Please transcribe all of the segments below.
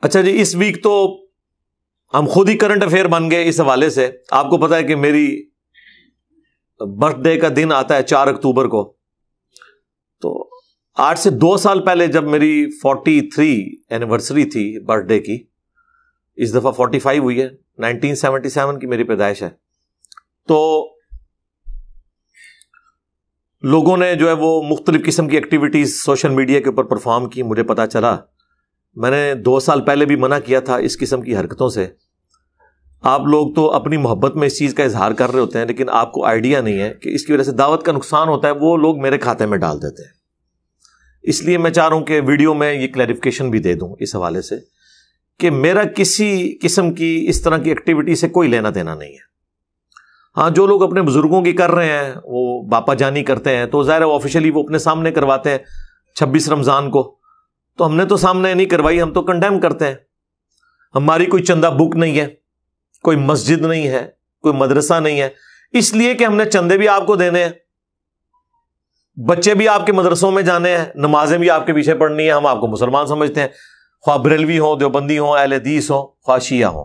اچھا جی، اس ویک تو ہم خود ہی کرنٹ افیئر بن گئے اس حوالے سے. آپ کو پتا ہے کہ میری برتھ ڈے کا دن آتا ہے 4 اکتوبر کو. تو 8 سے 2 سال پہلے جب میری 43 اینیورسری تھی برتھ ڈے کی، اس دفعہ 45 ہوئی ہے، 1977 کی میری پیدائش ہے. تو لوگوں نے جو ہے وہ مختلف قسم کی ایکٹیویٹیز سوشل میڈیا کے اوپر پرفارم کی. مجھے پتا چلا، میں نے 2 سال پہلے بھی منع کیا تھا اس قسم کی حرکتوں سے. آپ لوگ تو اپنی محبت میں اس چیز کا اظہار کر رہے ہوتے ہیں، لیکن آپ کو آئیڈیا نہیں ہے کہ اس کی وجہ سے دعوت کا نقصان ہوتا ہے. وہ لوگ میرے کھاتے میں ڈال دیتے ہیں. اس لیے میں چاہ رہا ہوں کہ ویڈیو میں یہ کلیریفیکیشن بھی دے دوں اس حوالے سے کہ میرا کسی قسم کی اس طرح کی ایکٹیویٹی سے کوئی لینا دینا نہیں ہے. ہاں، جو لوگ اپنے بزرگوں کی کر رہے ہیں، وہ باپا جانی کرتے ہیں، تو ظاہر ہے آفیشلی وہ اپنے سامنے کرواتے ہیں 26 رمضان کو. تو ہم نے تو سامنے نہیں کروائی، ہم تو کنڈیم کرتے ہیں. ہماری کوئی چندہ بک نہیں ہے، کوئی مسجد نہیں ہے، کوئی مدرسہ نہیں ہے، اس لیے کہ ہم نے چندے بھی آپ کو دینے ہیں، بچے بھی آپ کے مدرسوں میں جانے ہیں، نمازیں بھی آپ کے پیچھے پڑھنی ہے. ہم آپ کو مسلمان سمجھتے ہیں، خواہ بریلوی ہوں، دیوبندی ہوں، اہل حدیث ہوں، خواہ شیعہ ہوں.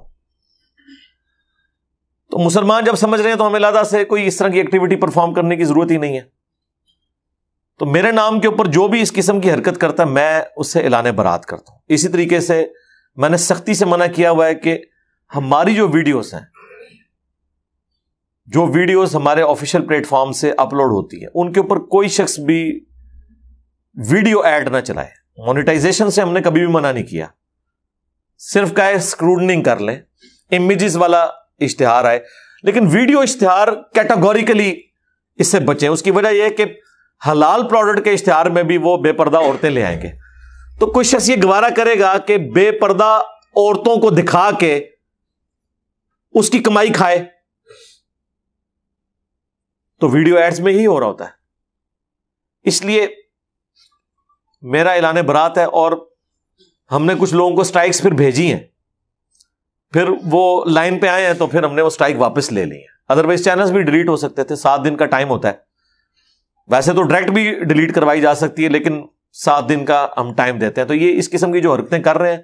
تو مسلمان جب سمجھ رہے ہیں تو ہمیں لہذا سے کوئی اس طرح کی ایکٹیویٹی پرفارم کرنے کی ضرورت ہی نہیں ہے. تو میرے نام کے اوپر جو بھی اس قسم کی حرکت کرتا ہے، میں اس سے اعلان برات کرتا ہوں. اسی طریقے سے میں نے سختی سے منع کیا ہوا ہے کہ ہماری جو ویڈیوز ہیں، جو ویڈیوز ہمارے آفیشیل پلیٹ فارم سے اپلوڈ ہوتی ہیں، ان کے اوپر کوئی شخص بھی ویڈیو ایڈ نہ چلائے. مونیٹائزیشن سے ہم نے کبھی بھی منع نہیں کیا، صرف کا اسکروٹنگ کر لیں، امیجز والا اشتہار آئے، لیکن ویڈیو اشتہار کیٹاگوریکلی اس سے بچیں. اس کی وجہ یہ ہے کہ حلال پروڈکٹ کے اشتہار میں بھی وہ بے پردہ عورتیں لے آئیں گے. تو کوئی شخص یہ گوارا کرے گا کہ بے پردہ عورتوں کو دکھا کے اس کی کمائی کھائے، تو ویڈیو ایڈز میں ہی ہو رہا ہوتا ہے. اس لیے میرا اعلان برات ہے، اور ہم نے کچھ لوگوں کو سٹرائکس پھر بھیجی ہیں، پھر وہ لائن پہ آئے ہیں تو پھر ہم نے وہ سٹرائک واپس لے لی ہیں. ادروائز چینلز بھی ڈیلیٹ ہو سکتے تھے. 7 دن کا ٹائم ہوتا ہے. ویسے تو ڈائریکٹ بھی ڈیلیٹ کروائی جا سکتی ہے، لیکن 7 دن کا ہم ٹائم دیتے ہیں. تو یہ اس قسم کی جو حرکتیں کر رہے ہیں،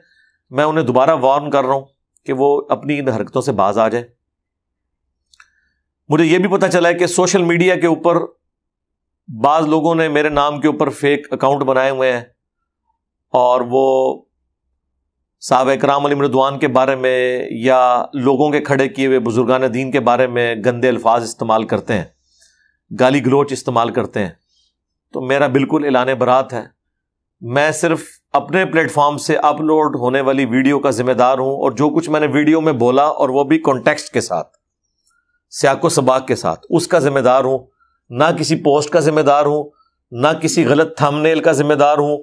میں انہیں دوبارہ وارن کر رہا ہوں کہ وہ اپنی ان حرکتوں سے باز آ جائیں. مجھے یہ بھی پتا چلا ہے کہ سوشل میڈیا کے اوپر بعض لوگوں نے میرے نام کے اوپر فیک اکاؤنٹ بنائے ہوئے ہیں، اور وہ صحابہ کرام علیہم رضوان کے بارے میں یا لوگوں کے کھڑے کیے ہوئے بزرگان دین کے بارے میں گندے الفاظ استعمال کرتے ہیں، گالی گلوچ استعمال کرتے ہیں. تو میرا بالکل اعلان برات ہے. میں صرف اپنے پلیٹ فارم سے اپلوڈ ہونے والی ویڈیو کا ذمہ دار ہوں، اور جو کچھ میں نے ویڈیو میں بولا، اور وہ بھی کانٹیکسٹ کے ساتھ، سیاق و سباق کے ساتھ، اس کا ذمہ دار ہوں. نہ کسی پوسٹ کا ذمہ دار ہوں، نہ کسی غلط تھم نیل کا ذمہ دار ہوں،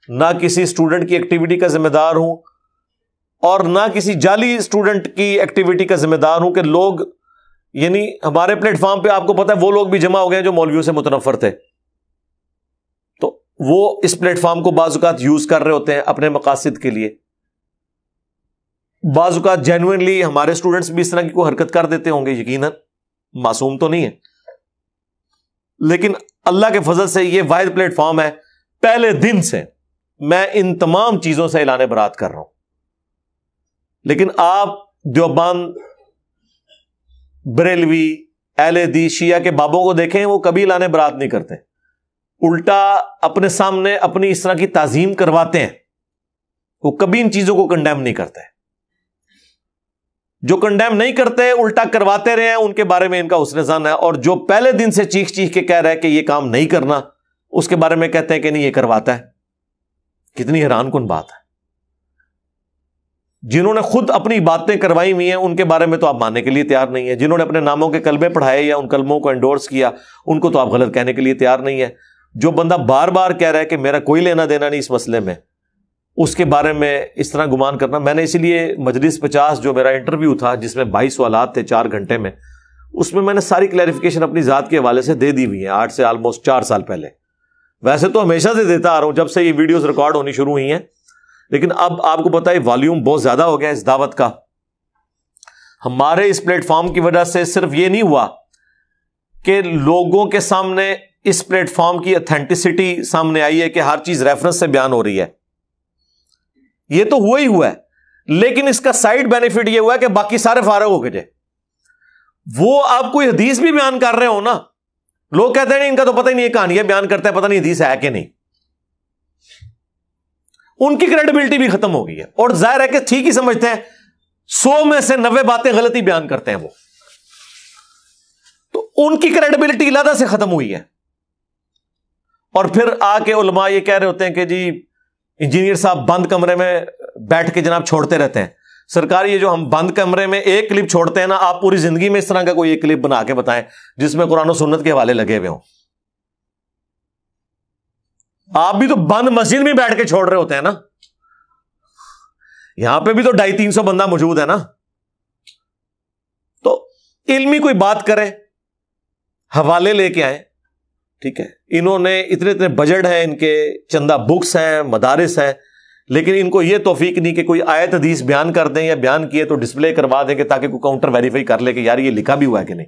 نہ کسی اسٹوڈنٹ کی ایکٹیویٹی کا ذمہ دار ہوں، اور نہ کسی جعلی اسٹوڈنٹ کی ایکٹیویٹی کا ذمہ دار ہوں کہ لوگ، یعنی ہمارے پلیٹ فارم پہ آپ کو پتا ہے وہ لوگ بھی جمع ہو گئے جو مولویوں سے متنفر تھے. تو وہ اس پلیٹ فارم کو بعض اوقات یوز کر رہے ہوتے ہیں اپنے مقاصد کے لیے. بعض اوقات جینوئنلی ہمارے اسٹوڈنٹس بھی اس طرح کی کوئی حرکت کر دیتے ہوں گے، یقیناً معصوم تو نہیں ہے، لیکن اللہ کے فضل سے یہ واحد پلیٹ فارم ہے. پہلے دن سے میں ان تمام چیزوں سے اعلان برات کر رہا ہوں. لیکن آپ دیوبند، بریلوی، اہل حدیث، شیعہ کے بابوں کو دیکھیں، وہ کبھی اعلان برات نہیں کرتے، الٹا اپنے سامنے اپنی اس طرح کی تعظیم کرواتے ہیں. وہ کبھی ان چیزوں کو کنڈیم نہیں کرتے. جو کنڈیم نہیں کرتے الٹا کرواتے رہے ہیں، ان کے بارے میں ان کا حسن ظن ہے. اور جو پہلے دن سے چیخ چیخ کے کہہ رہا ہے کہ یہ کام نہیں کرنا، اس کے بارے میں کہتے ہیں کہ نہیں، یہ کرواتا ہے. کتنی حیران کن بات ہے. جنہوں نے خود اپنی باتیں کروائی ہوئی ہیں ان کے بارے میں تو آپ ماننے کے لیے تیار نہیں ہے. جنہوں نے اپنے ناموں کے کلمے پڑھائے یا ان کلموں کو انڈورس کیا، ان کو تو آپ غلط کہنے کے لیے تیار نہیں ہے. جو بندہ بار بار کہہ رہا ہے کہ میرا کوئی لینا دینا نہیں اس مسئلے میں، اس کے بارے میں اس طرح گمان کرنا. میں نے اسی لیے مجلس 50 جو میرا انٹرویو تھا، جس میں 22 سوالات تھے 4 گھنٹے میں، اس میں نے ساری کلیریفیکیشن اپنی ذات کے حوالے سے دے دی ہوئی ہیں 8 سے آلموسٹ 4 سال پہلے. ویسے تو ہمیشہ سے دیتا آ رہا ہوں جب سے یہ ویڈیوز ریکارڈ ہونی شروع ہوئی ہیں، لیکن اب آپ کو پتہ ہے والیوم بہت زیادہ ہو گیا اس دعوت کا. ہمارے اس پلیٹ فارم کی وجہ سے صرف یہ نہیں ہوا کہ لوگوں کے سامنے اس پلیٹ فارم کی اتھینٹسٹی سامنے آئی ہے کہ ہر چیز ریفرنس سے بیان ہو رہی ہے. یہ تو ہوا ہی ہوا ہے, لیکن اس کا سائڈ بینیفٹ یہ ہوا ہے کہ باقی سارے فارغ ہو کے جائے. وہ آپ کوئی حدیث بھی بیان کر رہے ہو نا, لوگ کہتے ہیں نہیں ان کا تو پتہ ہی نہیں ہے, کہانیاں بیان کرتا ہے, پتہ نہیں حدیث ہے کہ نہیں. ان کی کریڈیبلٹی بھی ختم ہو گئی ہے, اور ظاہر ہے کہ ٹھیک ہی سمجھتے ہیں, 100 میں سے 90 باتیں غلطی بیان کرتے ہیں وہ, تو ان کی کریڈیبلٹی علیحدہ سے ختم ہوئی ہے. اور پھر آ کے علماء یہ کہہ رہے ہوتے ہیں کہ جی انجینئر صاحب بند کمرے میں بیٹھ کے جناب چھوڑتے رہتے ہیں. سرکار یہ جو ہم بند کمرے میں ایک کلپ چھوڑتے ہیں نا, آپ پوری زندگی میں اس طرح کا کوئی ایک کلپ بنا کے بتائیں جس میں قرآن و سنت کے حوالے لگے ہوئے ہوں. آپ بھی تو بند مسجد میں بیٹھ کے چھوڑ رہے ہوتے ہیں نا, یہاں پہ بھی تو 250-300 بندہ موجود ہے نا. تو علمی کوئی بات کرے, حوالے لے کے آئے, ٹھیک ہے. انہوں نے اتنے بجٹ ہیں, ان کے چندہ بکس ہیں, مدارس ہیں, لیکن ان کو یہ توفیق نہیں کہ کوئی آیت حدیث بیان کر دیں, یا بیان کیے تو ڈسپلے کروا دیں کہ تاکہ کوئی کاؤنٹر ویریفائی کر لے کہ یار یہ لکھا بھی ہوا ہے کہ نہیں.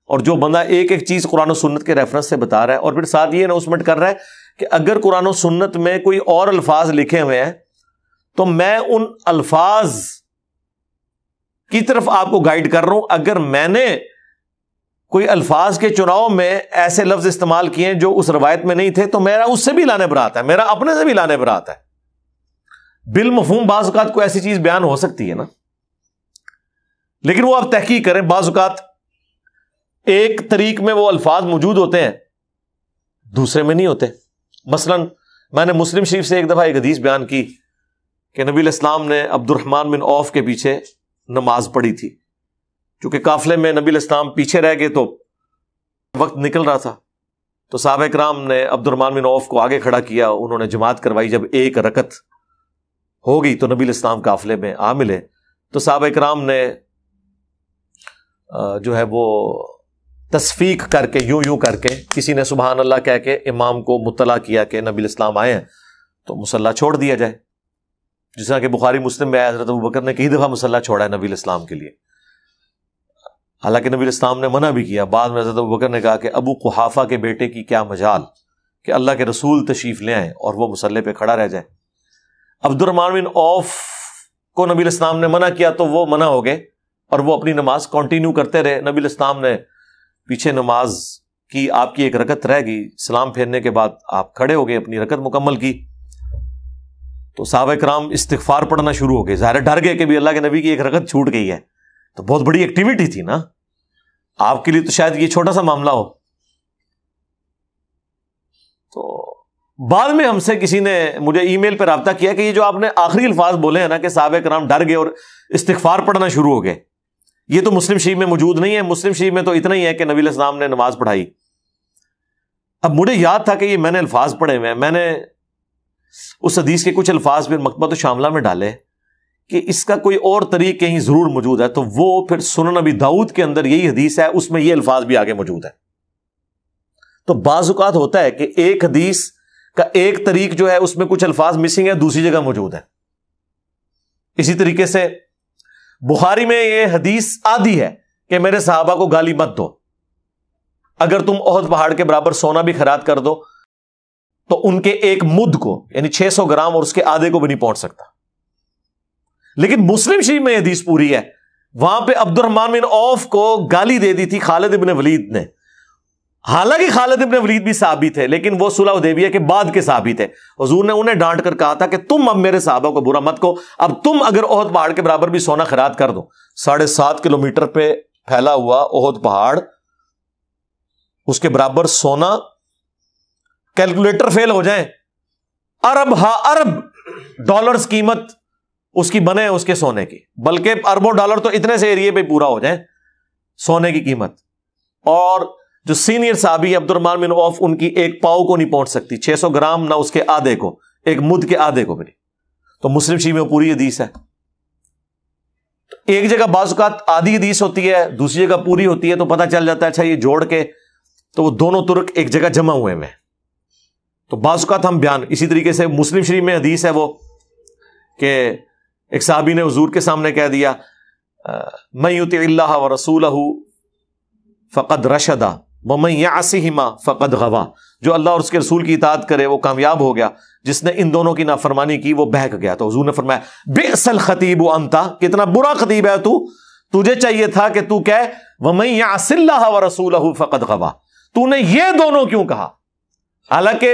اور جو بندہ ایک ایک چیز قرآن و سنت کے ریفرنس سے بتا رہا ہے, اور پھر ساتھ یہ اناؤنسمنٹ کر رہا ہے کہ اگر قرآن و سنت میں کوئی اور الفاظ لکھے ہوئے ہیں تو میں ان الفاظ کی طرف آپ کو گائیڈ کر رہا ہوں. اگر میں نے کوئی الفاظ کے چناؤ میں ایسے لفظ استعمال کیے جو اس روایت میں نہیں تھے تو میرا اس سے بھی لانے برات ہے, میرا اپنے سے بھی لانے برات ہے. بالمفہوم بعض اوقات کوئی ایسی چیز بیان ہو سکتی ہے نا, لیکن وہ آپ تحقیق کریں. بعض اوقات ایک طریق میں وہ الفاظ موجود ہوتے ہیں, دوسرے میں نہیں ہوتے. مثلا میں نے مسلم شریف سے ایک دفعہ ایک حدیث بیان کی کہ نبی علیہ السلام نے عبد الرحمن بن عوف کے پیچھے نماز پڑھی تھی. چونکہ قافلے میں نبی علیہ السلام پیچھے رہ گئے تو وقت نکل رہا تھا, تو صحابہ کرام نے عبد الرحمن بن عوف کو آگے کھڑا کیا, انہوں نے جماعت کروائی. جب ایک رکعت ہو گئی تو نبی علیہ السلام قافلے میں آ ملے, تو صحابہ کرام نے جو ہے وہ تصفیق کر کے یوں کر کے, کسی نے سبحان اللہ کہہ کے امام کو مطلع کیا کہ نبی علیہ السلام آئے ہیں تو مصلی چھوڑ دیا جائے. جس طرح کہ بخاری مسلم میں آیا حضرت ابوبکر نے کئی دفعہ مصلی چھوڑا ہے نبی علیہ السلام کے لیے, حالانکہ نبی علیہ السلام نے منع بھی کیا. بعد میں حضرت ابوبکر نے کہا کہ ابو قحافہ کے بیٹے کی کیا مجال کہ اللہ کے رسول تشریف لے آئیں اور وہ مصلی پہ کھڑا رہ جائے. عبد الرحمن بن عوف کو نبی علیہ السلام نے منع کیا تو وہ منع ہو گئے اور وہ اپنی نماز کنٹینیو کرتے رہے. نبی علیہ السلام نے پیچھے نماز کی, آپ کی ایک رکعت رہ گئی, سلام پھیرنے کے بعد آپ کھڑے ہو گئے, اپنی رکعت مکمل کی. تو صحابہ کرام استغفار پڑھنا شروع ہو گئے, ظاہر ڈر گئے کہ بھی اللہ کے نبی کی ایک رکعت چھوٹ گئی ہے, تو بہت بڑی ایکٹیویٹی تھی نا, آپ کے لیے تو شاید یہ چھوٹا سا معاملہ ہو. تو بعد میں ہم سے کسی نے مجھے ای میل پہ رابطہ کیا کہ یہ جو آپ نے آخری الفاظ بولے ہیں نا کہ صحابہ کرام ڈر گئے اور استغفار پڑھنا شروع ہو گئے, یہ تو مسلم شریف میں موجود نہیں ہے. مسلم شریف میں تو اتنا ہی ہے کہ نبی علیہ السلام نے نماز پڑھائی. اب مجھے یاد تھا کہ یہ میں نے الفاظ پڑھے ہوئے ہیں, میں نے اس حدیث کے کچھ الفاظ پھر مکتبۃ الشاملہ میں ڈالے کہ اس کا کوئی اور طریق کہیں ضرور موجود ہے, تو وہ پھر سنن ابی داؤد کے اندر یہی حدیث ہے, اس میں یہ الفاظ بھی آگے موجود ہے. تو بعض اوقات ہوتا ہے کہ ایک حدیث کا ایک طریق جو ہے اس میں کچھ الفاظ مسنگ ہے, دوسری جگہ موجود ہے. اسی طریقے سے بخاری میں یہ حدیث آدھی ہے کہ میرے صحابہ کو گالی مت دو, اگر تم احد پہاڑ کے برابر سونا بھی خیرات کر دو تو ان کے ایک مد کو یعنی 600 گرام اور اس کے آدھے کو بھی نہیں پہنچ سکتا. لیکن مسلم شریف میں یہ حدیث پوری ہے, وہاں پہ عبد الرحمن بن عوف کو گالی دے دی تھی خالد ابن ولید نے. حالانکہ خالد ابن ولید بھی صحابی تھے, لیکن وہ صلح حدیبیہ کے بعد کے صحابی تھے. حضور نے انہیں ڈانٹ کر کہا تھا کہ تم اب میرے صحابہ کو برا مت کو, اب تم اگر احد پہاڑ کے برابر بھی سونا خیرات کر دو, 7.5 کلومیٹر پہ پھیلا ہوا احد پہاڑ, اس کے برابر سونا, کیلکولیٹر فیل ہو جائیں, ارب ڈالرز قیمت اس کی بنے اس کے سونے کی, بلکہ اربوں ڈالر تو اتنے سے ایریے پہ پورا ہو جائیں سونے کی قیمت. اور جو سینئر صحابی عبد الرحمن بن عوف, ان کی ایک پاؤ کو نہیں پہنچ سکتی, 600 گرام نہ اس کے آدھے کو, ایک مد کے آدھے کو بھی نہیں. تو مسلم شریف میں پوری حدیث ہے. تو ایک جگہ بعض اوقات آدھی حدیث ہوتی ہے, دوسری جگہ پوری ہوتی ہے, تو پتہ چل جاتا ہے اچھا یہ جوڑ کے تو وہ دونوں ترک ایک جگہ جمع ہوئے میں. تو بعض اوقات ہم بیان اسی طریقے سے مسلم شریف میں حدیث ہے وہ کہ ایک صحابی نے حضور کے سامنے کہہ دیا من یطع اللہ ورسولہ فقد رشد, وَمَن يَعْصِهِمَا فَقَدْ غَوَىٰ، جو اللہ اور اس کے رسول کی اطاعت کرے وہ کامیاب ہو گیا، جس نے ان دونوں کی نافرمانی کی وہ بہک گیا۔ تو حضور نے فرمایا بئس الخطیب انت، کتنا برا خطیب ہے تو، تجھے چاہیے تھا کہ تو کہے وَمَن يَعْصِ اللَّهَ وَرَسُولَهُ فَقَدْ غَوَىٰ، تو نے یہ دونوں کیوں کہا؟ حالانکہ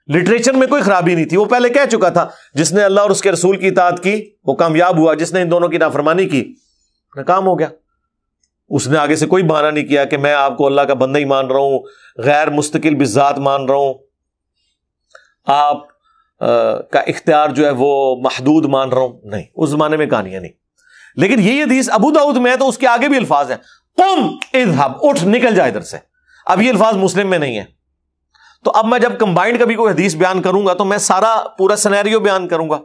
لٹریچر میں کوئی خرابی نہیں تھی، وہ پہلے کہہ چکا تھا جس نے اللہ اور اس کے رسول کی اطاعت کی وہ کامیاب ہوا، جس نے ان دونوں کی نافرمانی کی ناکام ہو گیا۔ اس نے آگے سے کوئی بہانہ نہیں کیا کہ میں آپ کو اللہ کا بندہ ہی مان رہا ہوں، غیر مستقل بذات مان رہا ہوں، آپ کا اختیار جو ہے وہ محدود مان رہا ہوں، نہیں، اس زمانے میں کہانیاں نہیں۔ لیکن یہ حدیث ابو داؤد میں ہے تو اس کے آگے بھی الفاظ ہیں، قم اذهب، اٹھ نکل جا ادھر سے۔ اب یہ الفاظ مسلم میں نہیں ہے، تو اب میں جب کمبائنڈ کبھی کوئی حدیث بیان کروں گا تو میں سارا پورا سینیریو بیان کروں گا،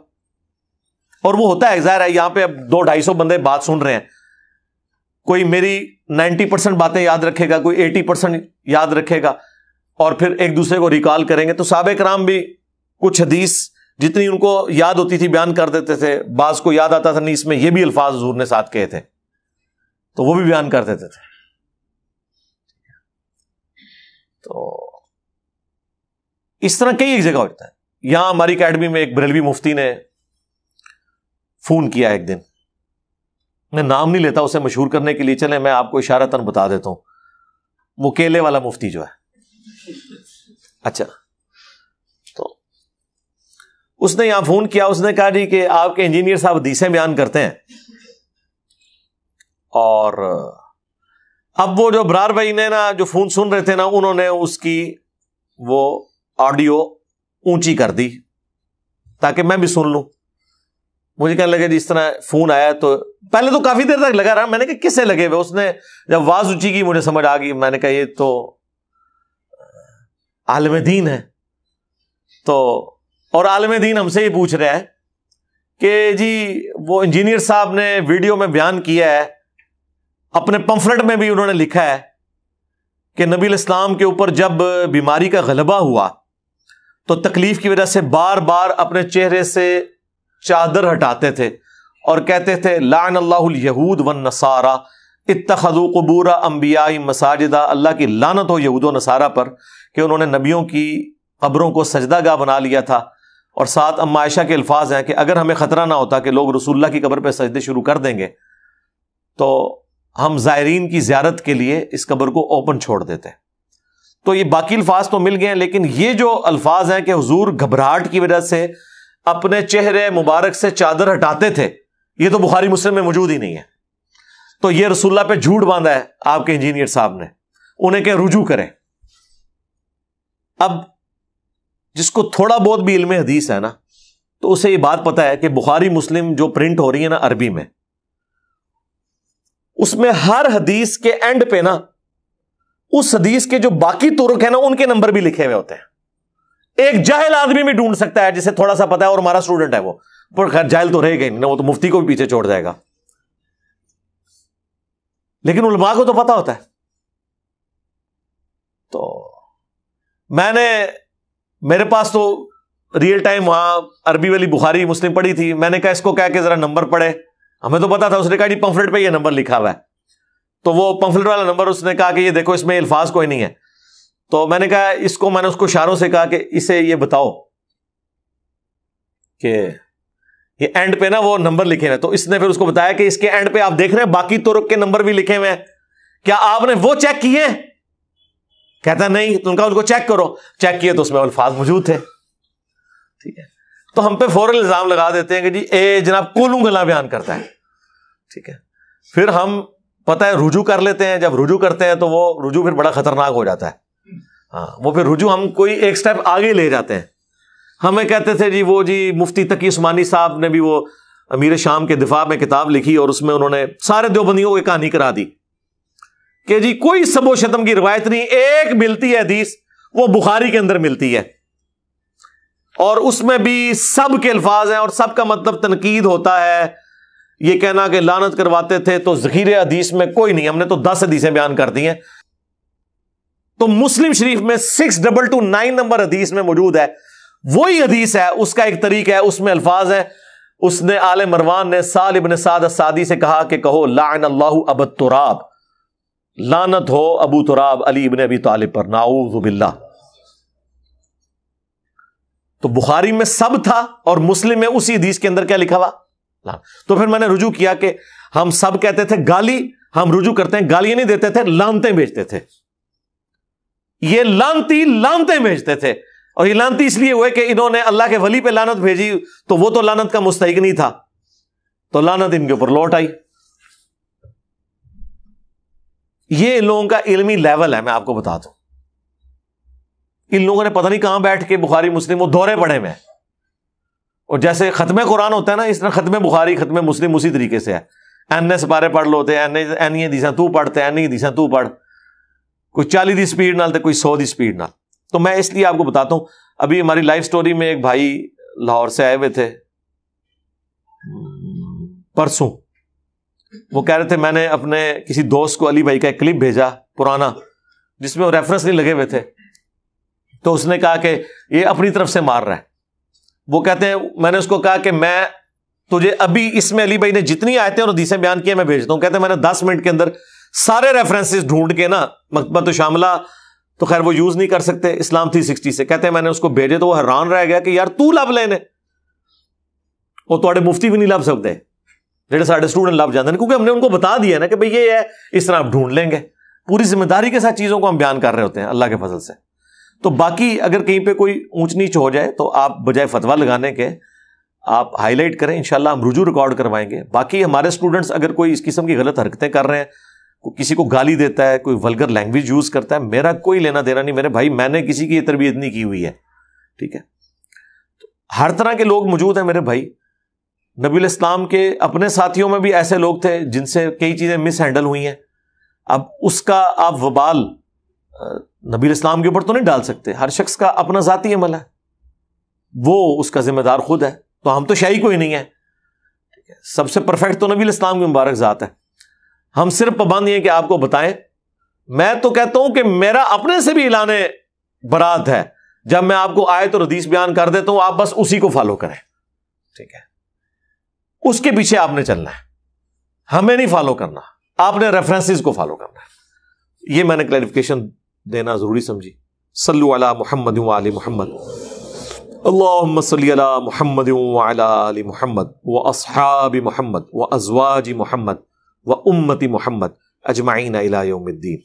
اور وہ ہوتا ہے ظاہر ہے یہاں پہ اب 200-250 بندے بات سن رہے ہیں، کوئی میری 90% باتیں یاد رکھے گا، کوئی 80% یاد رکھے گا، اور پھر ایک دوسرے کو ریکال کریں گے۔ تو صحابہ کرام بھی کچھ حدیث جتنی ان کو یاد ہوتی تھی بیان کر دیتے تھے، بعض کو یاد آتا تھا نہیں اس میں یہ بھی الفاظ حضور نے ساتھ کہے تھے تو وہ بھی بیان کر دیتے تھے۔ تو اس طرح کئی ایک جگہ ہوتا ہے۔ یہاں ہماری اکیڈمی میں ایک بریلوی مفتی نے فون کیا ایک دن، میں نام نہیں لیتا اسے مشہور کرنے کے لیے، چلیں میں آپ کو اشارتاً بتا دیتا ہوں، وہ کیلے والا مفتی جو ہے، اچھا، تو اس نے یہاں فون کیا، اس نے کہا جی کہ آپ کے انجینئر صاحب حدیثیں بیان کرتے ہیں، اور اب وہ جو برار بھائی نے نا جو فون سن رہے تھے نا، انہوں نے اس کی وہ آڈیو اونچی کر دی تاکہ میں بھی سن لوں۔ مجھے کہنے لگا جی اس طرح فون آیا، تو پہلے تو کافی دیر تک لگا رہا، میں نے کہا کس سے لگے ہوئے؟ اس نے جب آواز اونچی کی مجھے سمجھ آ گئی، میں نے کہا یہ تو عالم دین ہے۔ تو اور عالم دین ہم سے یہ پوچھ رہا ہے کہ جی وہ انجینئر صاحب نے ویڈیو میں بیان کیا ہے، اپنے پمفلٹ میں بھی انہوں نے لکھا ہے کہ نبی الاسلام کے اوپر جب بیماری کا غلبہ ہوا تو تکلیف کی وجہ سے بار بار اپنے چہرے سے چادر ہٹاتے تھے اور کہتے تھے لعن اللہ الیہود والنصارى اتخذوا قبور انبیاء مساجدہ، اللہ کی لعنت ہو یہود و نصارہ پر کہ انہوں نے نبیوں کی قبروں کو سجدہ گاہ بنا لیا تھا۔ اور ساتھ اما عائشہ کے الفاظ ہیں کہ اگر ہمیں خطرہ نہ ہوتا کہ لوگ رسول اللہ کی قبر پہ سجدے شروع کر دیں گے تو ہم زائرین کی زیارت کے لیے اس قبر کو اوپن چھوڑ دیتے۔ تو یہ باقی الفاظ تو مل گئے ہیں، لیکن یہ جو الفاظ ہیں کہ حضور گھبراہٹ کی وجہ سے اپنے چہرے مبارک سے چادر ہٹاتے تھے، یہ تو بخاری مسلم میں موجود ہی نہیں ہے۔ تو یہ رسول اللہ پہ جھوٹ باندھا ہے آپ کے انجینئر صاحب نے، انہیں کہ رجوع کریں۔ اب جس کو تھوڑا بہت بھی علم حدیث ہے نا تو اسے یہ بات پتا ہے کہ بخاری مسلم جو پرنٹ ہو رہی ہے نا عربی میں، اس میں ہر حدیث کے اینڈ پہ نا اس حدیث کے جو باقی طرق ہیں نا ان کے نمبر بھی لکھے ہوئے ہوتے ہیں۔ ایک جاہل آدمی بھی ڈھونڈ سکتا ہے جسے تھوڑا سا پتا ہے، اور ہمارا اسٹوڈنٹ ہے وہ، پر خیر جاہل تو رہے گا ہی نہیں، وہ تو مفتی کو بھی پیچھے چھوڑ جائے گا، لیکن علماء کو تو پتا ہوتا ہے۔ تو میرے پاس تو ریئل ٹائم وہاں عربی والی بخاری مسلم پڑھی تھی، میں نے کہا اس کو کہہ کے ذرا نمبر پڑھے، ہمیں تو پتا تھا، اس نے کہا جی پمفلٹ پہ یہ نمبر لکھا ہوا ہے، تو وہ پمفلٹ والا نمبر اس نے کہا کہ یہ دیکھو اس میں الفاظ کوئی نہیں ہے۔ تو میں نے کہا میں نے اس کو اشاروں سے کہا کہ اسے یہ بتاؤ کہ یہ اینڈ پہ نا وہ نمبر لکھے ہوئے، تو اس نے پھر اس کو بتایا کہ اس کے اینڈ پہ آپ دیکھ رہے ہیں باقی طرق کے نمبر بھی لکھے ہوئے ہیں، کیا آپ نے وہ چیک کیے؟ کہتا نہیں، تو ان کا ان کو چیک کرو، چیک کیے تو اس میں الفاظ موجود تھے، ٹھیک ہے۔ تو ہم پہ فوراً الزام لگا دیتے ہیں کہ جی اے جناب کولوں گلا بیان کرتا ہے، ٹھیک ہے۔ پھر ہم پتہ ہے رجوع کر لیتے ہیں، جب رجوع کرتے ہیں تو وہ رجوع پھر بڑا خطرناک ہو جاتا ہے، ہاں وہ پھر رجوع ہم کوئی ایک سٹیپ آگے لے جاتے ہیں۔ ہمیں کہتے تھے جی وہ جی مفتی تقی عثمانی صاحب نے بھی وہ امیر شام کے دفاع میں کتاب لکھی اور اس میں انہوں نے سارے دیوبندیوں کی کہانی کرا دی کہ جی کوئی سب و شتم کی روایت نہیں، ایک ملتی ہے حدیث، وہ بخاری کے اندر ملتی ہے، اور اس میں بھی سب کے الفاظ ہیں اور سب کا مطلب تنقید ہوتا ہے۔ یہ کہنا کہ لعنت کرواتے تھے تو ذخیرے حدیث میں کوئی نہیں، ہم نے تو 10 حدیثیں بیان کر دی ہیں۔ تو مسلم شریف میں 6229 نمبر حدیث میں موجود ہے، وہی حدیث ہے، اس کا ایک طریق ہے، اس میں الفاظ ہیں، اس نے آل مروان نے سال ابن سعد السعدی سے کہا کہ کہو لعن اللہ ابا التراب، لعنت ہو ابو تراب علی ابن ابی طالب پر، نعوذ باللہ۔ تو بخاری میں سب تھا اور مسلم میں اسی حدیث کے اندر کیا لکھا ہوا؟ تو پھر میں نے رجوع کیا کہ ہم سب کہتے تھے گالی، ہم رجوع کرتے ہیں گالیاں نہیں دیتے تھے، لعنتیں بیچتے تھے۔ یہ لعنتی لعنتیں بیچتے تھے، اور یہ لعنتی اس لیے ہوئے کہ انہوں نے اللہ کے ولی پہ لعنت بھیجی تو وہ تو لعنت کا مستحق نہیں تھا، تو لعنت ان کے اوپر لوٹ آئی۔ یہ ان لوگوں کا علمی لیول ہے، میں آپ کو بتا دوں۔ ان لوگوں نے پتہ نہیں کہاں بیٹھ کے بخاری مسلم وہ دورے پڑے میں، اور جیسے ختم قرآن ہوتا ہے نا، اس طرح ختم بخاری ختم مسلم اسی طریقے سے ہے۔ این سپارے پڑھ لو تے این دیساں تو پڑھتے این دیساں تو پڑھ، کوئی 40 دی سپیڈ نال تے کوئی 100 دی سپیڈ نال۔ تو میں اس لیے آپ کو بتاتا ہوں، ابھی ہماری لائف سٹوری میں ایک بھائی لاہور سے آئے ہوئے تھے پرسوں، وہ کہہ رہے تھے میں نے اپنے کسی دوست کو علی بھائی کا ایک کلپ بھیجا پرانا جس میں وہ ریفرنس نہیں لگے ہوئے تھے، تو اس نے کہا کہ یہ اپنی طرف سے مار رہا ہے۔ وہ کہتے ہیں میں نے اس کو کہا کہ میں تجھے ابھی اس میں علی بھائی نے جتنی آیتیں اور حدیثیں بیان کی میں بھیجتا ہوں۔ کہتے ہیں میں نے 10 منٹ کے اندر سارے ریفرنسز ڈھونڈ کے نا، مکتبۃ شاملہ تو خیر وہ یوز نہیں کر سکتے اسلام 360 سے، کہتے ہیں میں نے اس کو بھیجے تو وہ حیران رہ گیا کہ یار تو لب لینے وہ تھوڑے مفتی بھی نہیں لب سکتے جڑے سارے اسٹوڈنٹ لب جاتے ہیں، کیونکہ ہم نے ان کو بتا دیا نا کہ بھئی یہ ہے، اس طرح آپ ڈھونڈ لیں گے۔ پوری ذمہ داری کے ساتھ چیزوں کو ہم بیان کر رہے ہوتے ہیں اللہ کے فضل سے۔ تو باقی اگر کہیں پہ کوئی اونچ نیچ ہو جائے تو آپ بجائے فتویٰ لگانے کے آپ ہائی لائٹ کریں، انشاءاللہ ہم رجوع ریکارڈ کروائیں گے۔ باقی ہمارے اسٹوڈنٹس اگر کوئی اس قسم کی غلط حرکتیں کر رہے ہیں، کسی کو گالی دیتا ہے، کوئی ولگر لینگویج یوز کرتا ہے، میرا کوئی لینا دینا نہیں میرے بھائی، میں نے کسی کی یہ تربیت نہیں کی ہوئی ہے، ٹھیک ہے؟ ہر طرح کے لوگ موجود ہیں میرے بھائی۔ نبی الاسلام کے اپنے ساتھیوں میں بھی ایسے لوگ تھے جن سے کئی چیزیں مس ہینڈل ہوئی ہیں۔ اب اس کا آپ وبال نبی الاسلام کے اوپر تو نہیں ڈال سکتے، ہر شخص کا اپنا ذاتی عمل ہے، وہ اس کا ذمہ دار خود ہے، تو ہم تو شاہی کوئی نہیں ہے، ٹھیک ہے؟ سب سے پرفیکٹ تو نبی الاسلام کی مبارک ذات ہے۔ ہم صرف پابند ہیں کہ آپ کو بتائیں۔ میں تو کہتا ہوں کہ میرا اپنے سے بھی اعلان برات ہے، جب میں آپ کو آیت اور حدیث بیان کر دیتا ہوں آپ بس اسی کو فالو کریں، ٹھیک ہے؟ اس کے پیچھے آپ نے چلنا ہے، ہمیں نہیں فالو کرنا، آپ نے ریفرنسز کو فالو کرنا ہے۔ یہ میں نے کلیریفیکیشن دینا ضروری سمجھی۔ صلو علی محمد وعلی محمد، اللہم صلی علی محمد وعلی آل محمد واصحاب محمد وازواج محمد وامت محمد اجمعین الی یوم الدین۔